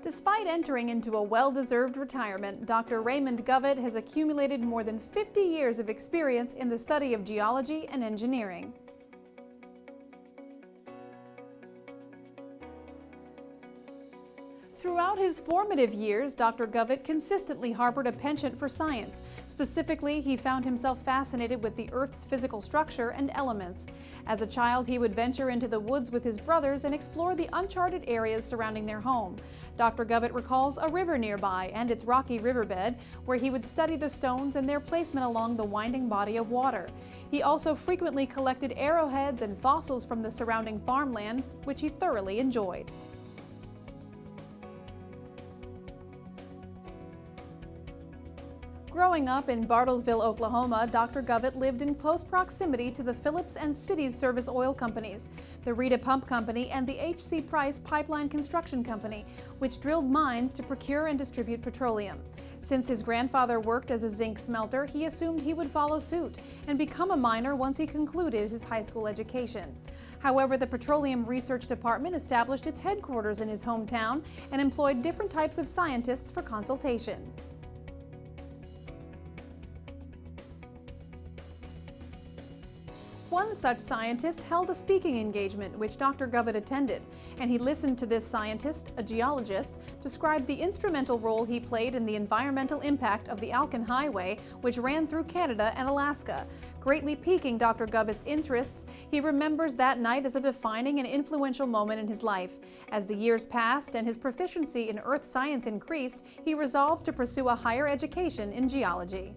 Despite entering into a well-deserved retirement, Dr. Raymond Govett has accumulated more than 50 years of experience in the study of geology and engineering. Throughout his formative years, Dr. Govett consistently harbored a penchant for science. Specifically, he found himself fascinated with the Earth's physical structure and elements. As a child, he would venture into the woods with his brothers and explore the uncharted areas surrounding their home. Dr. Govett recalls a river nearby and its rocky riverbed, where he would study the stones and their placement along the winding body of water. He also frequently collected arrowheads and fossils from the surrounding farmland, which he thoroughly enjoyed. Growing up in Bartlesville, Oklahoma, Dr. Govett lived in close proximity to the Phillips and Cities Service Oil Companies, the Rita Pump Company, and the H.C. Price Pipeline Construction Company, which drilled mines to procure and distribute petroleum. Since his grandfather worked as a zinc smelter, he assumed he would follow suit and become a miner once he concluded his high school education. However, the Petroleum Research Department established its headquarters in his hometown and employed different types of scientists for consultation. One such scientist held a speaking engagement which Dr. Govett attended, and he listened to this scientist, a geologist, describe the instrumental role he played in the environmental impact of the Alcan Highway, which ran through Canada and Alaska. Greatly piquing Dr. Govett's interests, he remembers that night as a defining and influential moment in his life. As the years passed and his proficiency in earth science increased, he resolved to pursue a higher education in geology.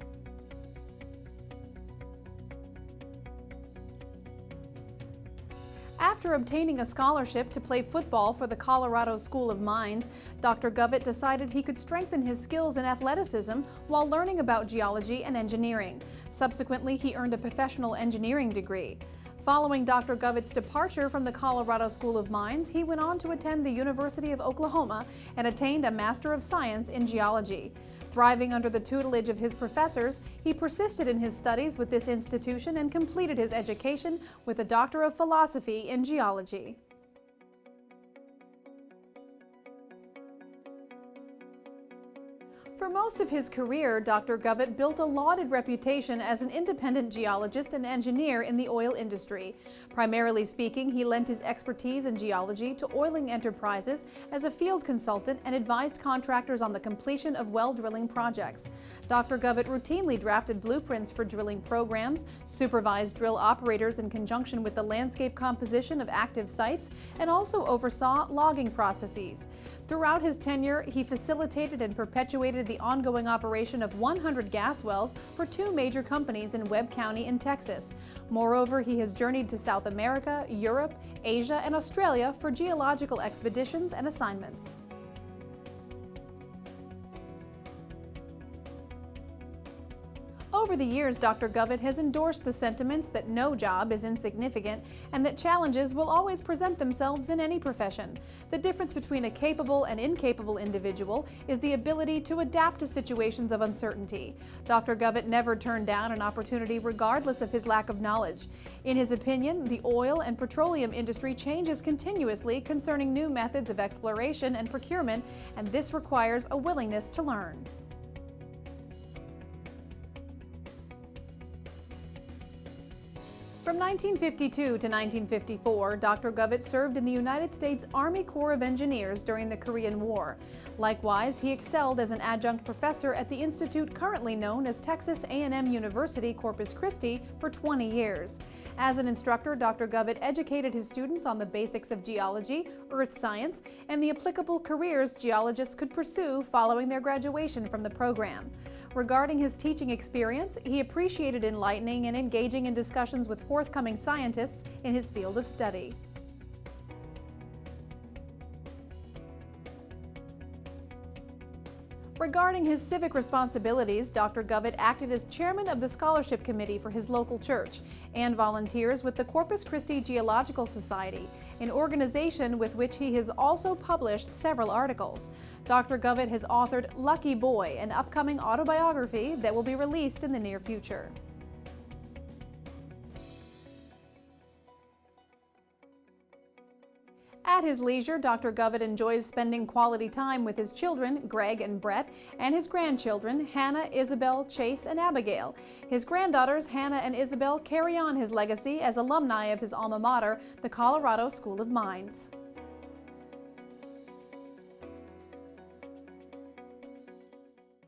After obtaining a scholarship to play football for the Colorado School of Mines, Dr. Govett decided he could strengthen his skills in athleticism while learning about geology and engineering. Subsequently, he earned a professional engineering degree. Following Dr. Govett's departure from the Colorado School of Mines, he went on to attend the University of Oklahoma and attained a Master of Science in Geology. Thriving under the tutelage of his professors, he persisted in his studies with this institution and completed his education with a Doctor of Philosophy in Geology. For most of his career, Dr. Govett built a lauded reputation as an independent geologist and engineer in the oil industry. Primarily speaking, he lent his expertise in geology to oiling enterprises as a field consultant and advised contractors on the completion of well drilling projects. Dr. Govett routinely drafted blueprints for drilling programs, supervised drill operators in conjunction with the landscape composition of active sites, and also oversaw logging processes. Throughout his tenure, he facilitated and perpetuated the ongoing operation of 100 gas wells for two major companies in Webb County in Texas. Moreover, he has journeyed to South America, Europe, Asia, and Australia for geological expeditions and assignments. Over the years, Dr. Govett has endorsed the sentiments that no job is insignificant and that challenges will always present themselves in any profession. The difference between a capable and incapable individual is the ability to adapt to situations of uncertainty. Dr. Govett never turned down an opportunity regardless of his lack of knowledge. In his opinion, the oil and petroleum industry changes continuously concerning new methods of exploration and procurement, and this requires a willingness to learn. From 1952 to 1954, Dr. Govett served in the United States Army Corps of Engineers during the Korean War. Likewise, he excelled as an adjunct professor at the institute currently known as Texas A&M University, Corpus Christi, for 20 years. As an instructor, Dr. Govett educated his students on the basics of geology, earth science, and the applicable careers geologists could pursue following their graduation from the program. Regarding his teaching experience, he appreciated enlightening and engaging in discussions with forthcoming scientists in his field of study. Regarding his civic responsibilities, Dr. Govett acted as chairman of the scholarship committee for his local church and volunteers with the Corpus Christi Geological Society, an organization with which he has also published several articles. Dr. Govett has authored Lucky Boy, an upcoming autobiography that will be released in the near future. At his leisure, Dr. Govett enjoys spending quality time with his children, Greg and Brett, and his grandchildren, Hannah, Isabel, Chase, and Abigail. His granddaughters, Hannah and Isabel, carry on his legacy as alumni of his alma mater, the Colorado School of Mines.